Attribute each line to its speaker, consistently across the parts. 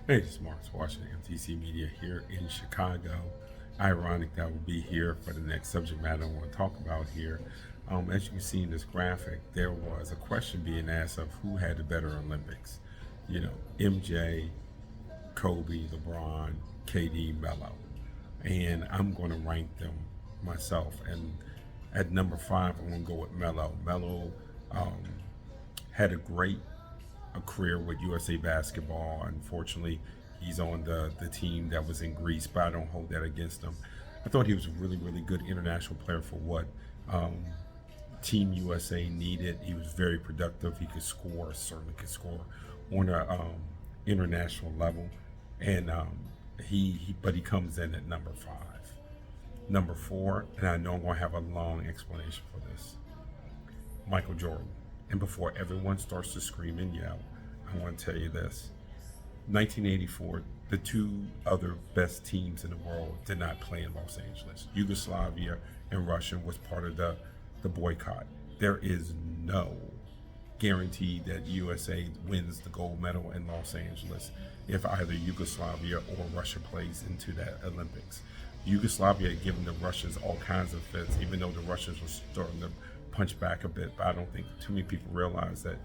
Speaker 1: Hey, it's Marks Washington, MTC Media here in Chicago. Ironic that we'll be here for the next subject matter I want to talk about here. As you can see in this graphic, there was a question being asked of who had the better Olympics. You know, MJ, Kobe, LeBron, KD, Melo. And I'm going to rank them myself. And at number five, I'm going to go with Melo. Melo um, had a career with USA Basketball. Unfortunately, he's on the team that was in Greece, but I don't hold that against him. I thought he was a really, really good international player for what um, Team USA needed. He was very productive. He could score, certainly could score on a international level, and but he comes in at number five. Number four, and I know I'm going to have a long explanation for this. Michael Jordan. And before everyone starts to scream and yell, I want to tell you this. 1984, the two other best teams in the world did not play in Los Angeles. Yugoslavia and Russia was part of the boycott. There is no guarantee that USA wins the gold medal in Los Angeles if either Yugoslavia or Russia plays into that Olympics. Yugoslavia had given the Russians all kinds of fits, even though the Russians were starting to punch back a bit. But I don't think too many people realize that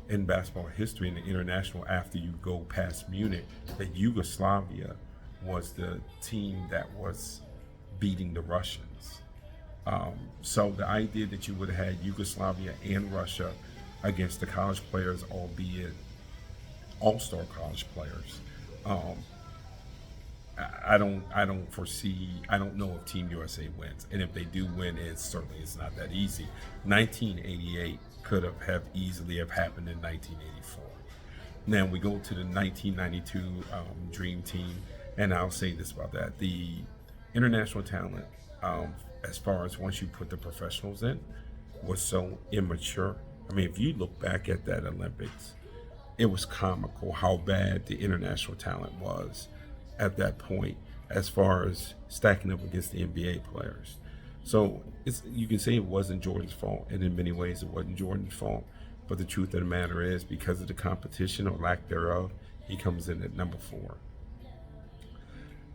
Speaker 1: in basketball history and the international, after you go past Munich, that Yugoslavia was the team that was beating the Russians. So the idea that you would have had Yugoslavia and Russia against the college players, albeit all-star college players, um, I don't foresee. I don't know if Team USA wins, and if they do win, it's not that easy. 1988 could have easily have happened in 1984. Now we go to the 1992 Dream Team, and I'll say this about that: the international talent, as far as once you put the professionals in, was so immature. I mean, if you look back at that Olympics, it was comical how bad the international talent was at that point as far as stacking up against the NBA players. So you can say it wasn't Jordan's fault, and in many ways it wasn't Jordan's fault. But the truth of the matter is, because of the competition or lack thereof, he comes in at number four.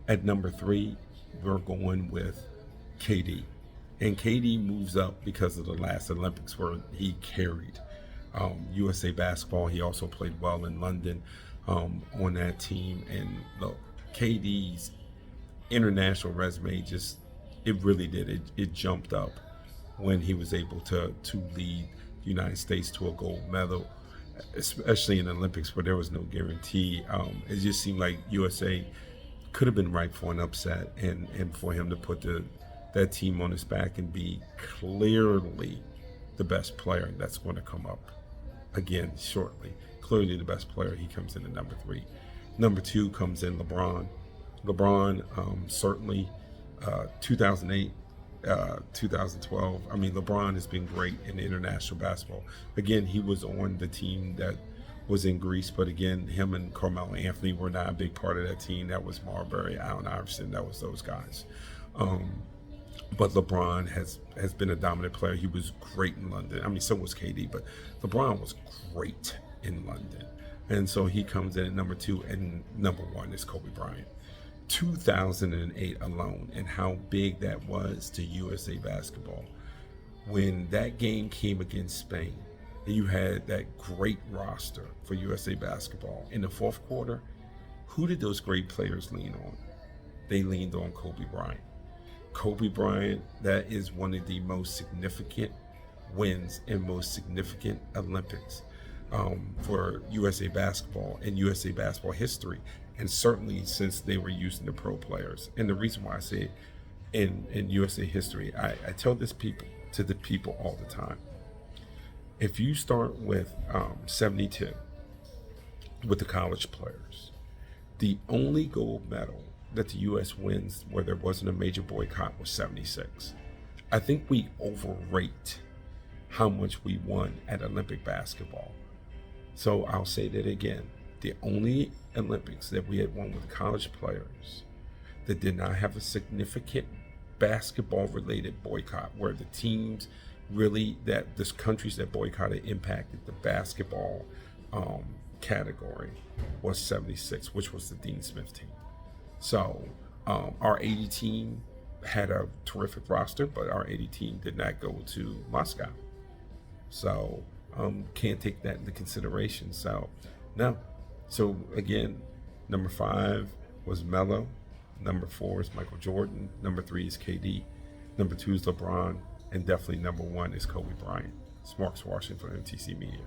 Speaker 1: At number three, we're going with KD. And KD moves up because of the last Olympics where he carried USA basketball. He also played well in London on that team. And look, KD's international resume it really did. It jumped up when he was able to lead the United States to a gold medal, especially in the Olympics where there was no guarantee. It just seemed like USA could have been ripe for an upset, and for him to put that team on his back and be clearly the best player that's going to come up again shortly. Clearly the best player. He comes in at number three. Number two comes in LeBron. LeBron, certainly 2008, 2012. I mean, LeBron has been great in international basketball. Again, he was on the team that was in Greece, but again, him and Carmelo Anthony were not a big part of that team. That was Marbury, Allen Iverson. That was those guys. But LeBron has been a dominant player. He was great in London. I mean, so was KD, but LeBron was great in London. And so he comes in at number two, and number one is Kobe Bryant. 2008 alone, and how big that was to USA basketball. When that game came against Spain, and you had that great roster for USA basketball, in the fourth quarter, who did those great players lean on? They leaned on Kobe Bryant. Kobe Bryant, that is one of the most significant wins and most significant Olympics for USA basketball and USA basketball history, and certainly since they were using the pro players. And the reason why I say it in USA history, I tell this to the people all the time. If you start with 72 with the college players, the only gold medal that the U.S. wins where there wasn't a major boycott was 76. I think we overrate how much we won at Olympic basketball. So I'll say that again. The only Olympics that we had won with college players that did not have a significant basketball-related boycott, where the teams really, that the countries that boycotted impacted the basketball category was 76, which was the Dean Smith team. So our 80 team had a terrific roster, but our 80 team did not go to Moscow. So can't take that into consideration. So no. So again, number 5 was Melo. Number 4 is Michael Jordan. Number 3 is KD. Number 2 is LeBron. And definitely number 1 is Kobe Bryant. Marcus Washington for MTC Media.